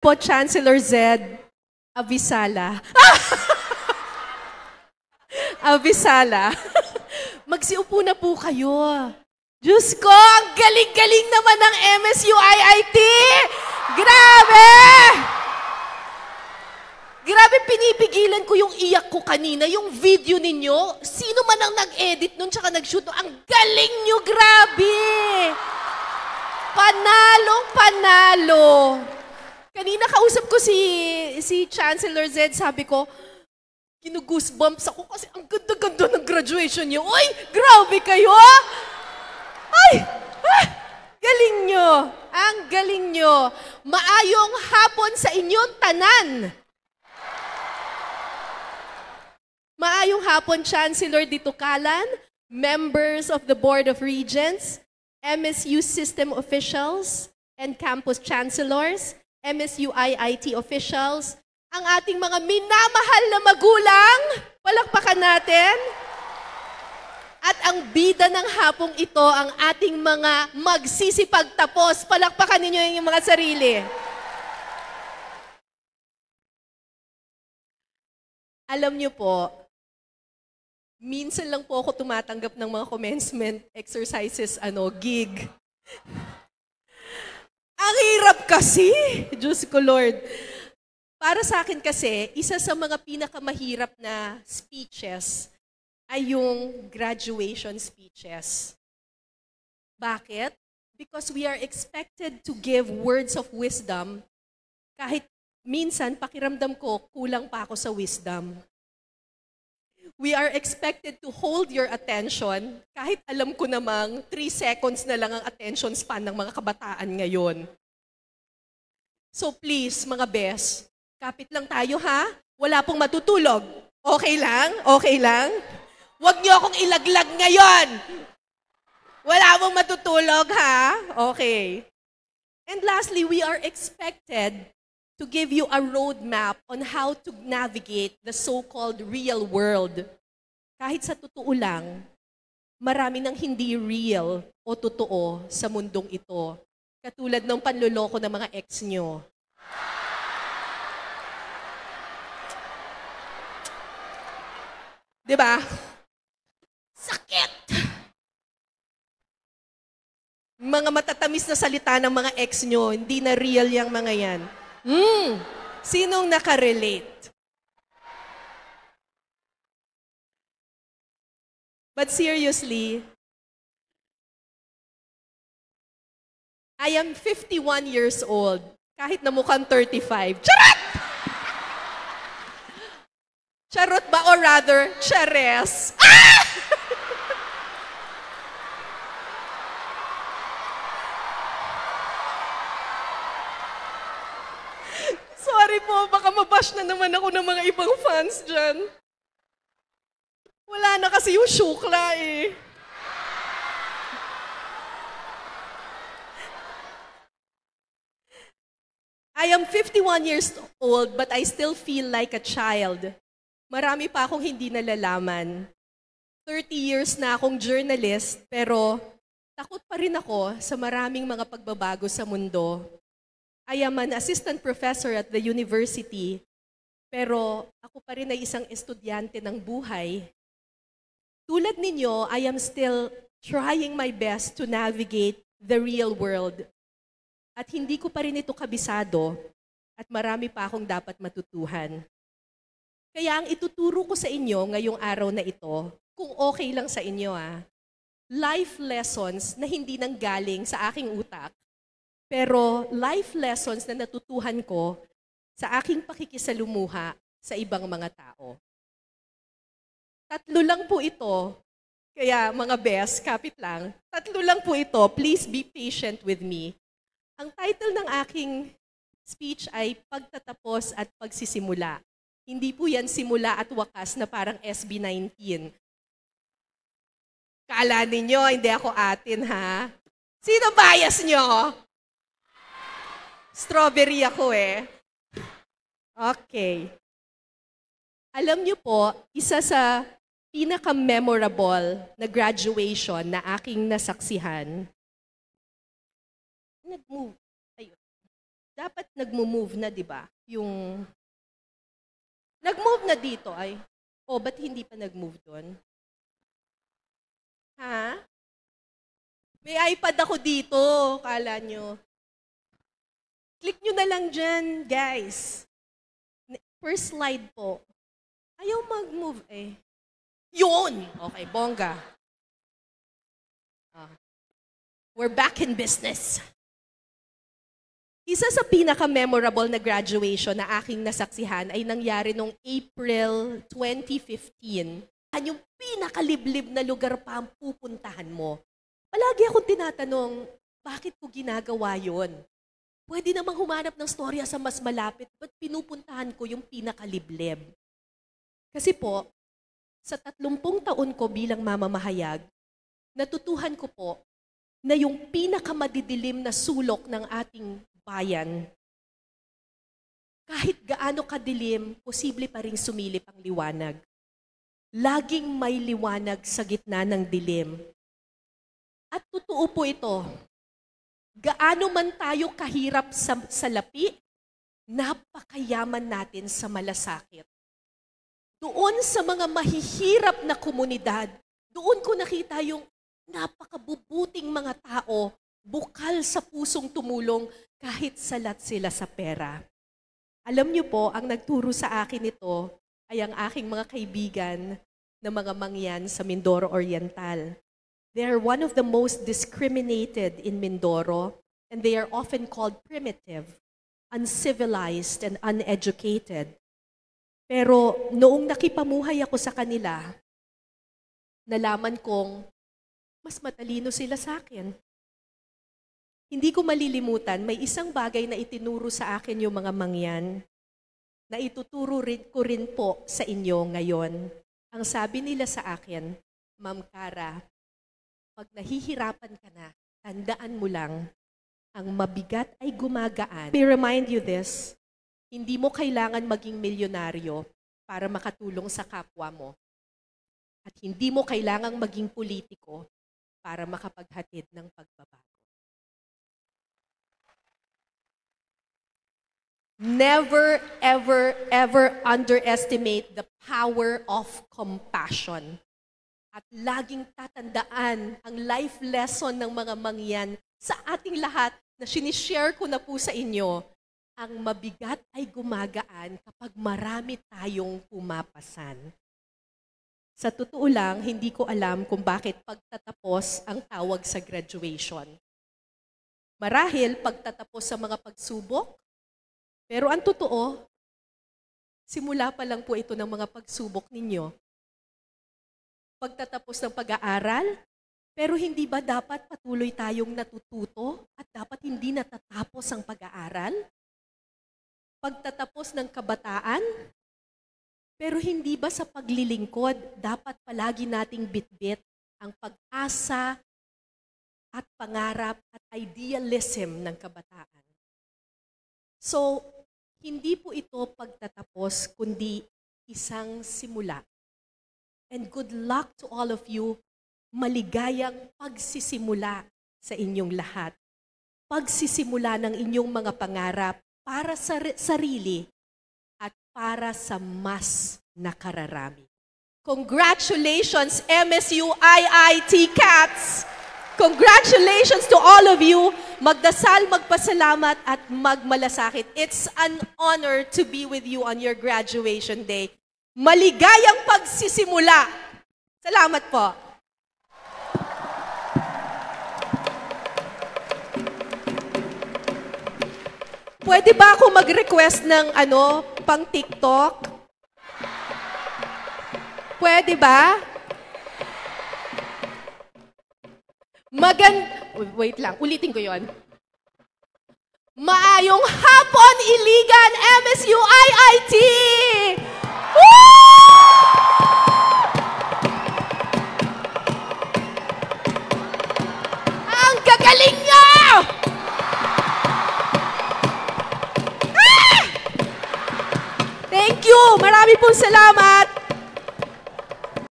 po, Chancellor Zed Avisala. Avisala. Magsiupo na po kayo. Diyos ko, ang galing-galing naman ng MSU-IIT! Grabe! Grabe, pinipigilan ko yung iyak ko kanina, yung video ninyo. Sino man ang nag-edit nun tsaka nag-shoot nun, ang galing nyo, grabe! Panalong panalo! Kanina kausap ko si Chancellor Zed, sabi ko, ginugoosebumps ako kasi ang ganda-ganda ng graduation niyo. Uy, grabe kayo! Ay! Galing nyo! Ang galing nyo! Maayong hapon sa inyong tanan! Maayong hapon, Chancellor Ditukalan, members of the Board of Regents, MSU system officials and campus chancellors, MSU IIT officials, ang ating mga minamahal na magulang, palakpakan natin. At ang bida ng hapong ito, ang ating mga magsisipagtapos, palakpakan ninyo yung mga sarili. Alam niyo po, minsan lang po ako tumatanggap ng mga commencement exercises, gig. Ang hirap kasi, Diyos ko Lord. Para sa akin kasi, isa sa mga pinakamahirap na speeches ay yung graduation speeches. Bakit? Because we are expected to give words of wisdom kahit minsan pakiramdam ko kulang pa ako sa wisdom. We are expected to hold your attention kahit alam ko namang 3 seconds na lang ang attention span ng mga kabataan ngayon. So please, mga bes, kapit lang tayo ha. Wala pong matutulog. Okay lang? Okay lang? Huwag niyo akong ilaglag ngayon. Wala pong matutulog ha. Okay. And lastly, we are expected to give you a roadmap on how to navigate the so-called real world. Kahit sa totoo lang, marami nang hindi real o totoo sa mundong ito. Katulad ng panloloko ng mga ex nyo. Diba? Sakit! Mga matatamis na salita ng mga ex nyo, hindi na real yung mga yan. Sinong nakarelate? But seriously, I am 51 years old, kahit na mukhang 35. Charot! Charot ba or rather, chares? Ah! Sorry po, baka mabash na naman ako ng mga ibang fans dyan. Wala na kasi yung syukla eh. I am 51 years old but I still feel like a child. Marami pa akong hindi nalalaman. 30 years na akong journalist pero takot pa rin ako sa maraming mga pagbabago sa mundo. I am an assistant professor at the university pero ako pa rin ay isang estudyante ng buhay. Tulad ninyo, I am still trying my best to navigate the real world. At hindi ko pa rin ito kabisado at marami pa akong dapat matutuhan. Kaya ang ituturo ko sa inyo ngayong araw na ito, kung okay lang sa inyo life lessons na hindi nanggaling sa aking utak, pero life lessons na natutuhan ko sa aking pakikisalumuha sa ibang mga tao. 3 lang po ito. Kaya mga bes, kapit lang. 3 lang po ito. Please be patient with me. Ang title ng aking speech ay Pagtatapos at Pagsisimula. Hindi po yan simula at wakas na parang SB19. Kala ninyo, hindi ako atin ha? Sino bias nyo? Strawberry ako eh. Okay. Alam nyo po, isa sa pinaka-memorable na graduation na aking nasaksihan, nag-move. Ayun. dapat nag-move na, di ba? Yung nag-move na dito ay, ba't hindi pa nag-move doon? Ha? May iPad ako dito, kala nyo. Click nyo na lang dyan, guys. First slide po. Ayaw mag-move eh. Yun! Okay, bongga. We're back in business. Isa sa pinaka-memorable na graduation na aking nasaksihan ay nangyari noong April 2015. Yung pinakaliblib na lugar pa ang pupuntahan mo. Palagi akong tinatanong, bakit ko ginagawa yon? Pwede namang humanap ng storya sa mas malapit, ba't pinupuntahan ko yung pinakaliblib? Kasi po, sa 30 taon ko bilang mamamahayag, natutuhan ko po na yung pinakamadidilim na sulok ng ating bayan, kahit gaano kadilim, posible pa rin sumilip ang liwanag. Laging may liwanag sa gitna ng dilim. At totoo po ito, gaano man tayo kahirap sa lapi, napakayaman natin sa malasakit. Doon sa mga mahihirap na komunidad, doon ko nakita yung napakabubuting mga tao, bukal sa pusong tumulong kahit salat sila sa pera. Alam niyo po, ang nagturo sa akin ito ay ang aking mga kaibigan na mga mangyan sa Mindoro Oriental. They are one of the most discriminated in Mindoro, and they are often called primitive, uncivilized, and uneducated. Pero noong nakipamuhay ako sa kanila, nalaman kong mas matalino sila sa akin. Hindi ko malilimutan, may isang bagay na itinuro sa akin yung mga mangyan, na ituturo ko rin po sa inyo ngayon. Ang sabi nila sa akin, Ma'am Cara, pag nahihirapan ka na, tandaan mo lang, ang mabigat ay gumagaan. Let me remind you this, hindi mo kailangan maging milyonaryo para makatulong sa kapwa mo. At hindi mo kailangang maging politiko para makapaghatid ng pagbabago. Never, ever, ever underestimate the power of compassion. At laging tatandaan ang life lesson ng mga mangyan sa ating lahat na sinishare ko na po sa inyo. Ang mabigat ay gumagaan kapag marami tayong pumapasan. Sa totoo lang, hindi ko alam kung bakit pagtatapos ang tawag sa graduation. Marahil pagtatapos sa mga pagsubok, pero ang totoo, simula pa lang po ito ng mga pagsubok ninyo. Pagtatapos ng pag-aaral, pero hindi ba dapat patuloy tayong natututo at dapat hindi natatapos ang pag-aaral? Pagtatapos ng kabataan, pero hindi ba sa paglilingkod dapat palagi nating bitbit ang pag-asa at pangarap at idealism ng kabataan? So, hindi po ito pagtatapos, kundi isang simula. And good luck to all of you. Maligayang pagsisimula sa inyong lahat. Pagsisimula ng inyong mga pangarap para sa sarili at para sa mas nakararami. Congratulations, MSU IIT Cats! Congratulations to all of you. Magdasal, magpasalamat at magmalasakit. It's an honor to be with you on your graduation day. Maligayang pagsisimula. Salamat po. Pwede ba ako mag-request ng pang TikTok? Pwede ba? Wait lang, ulitin ko yon. Maayong hapon, Iligan, MSU IIT! Woo! Ang gagaling nyo! Thank you! Marami pong salamat!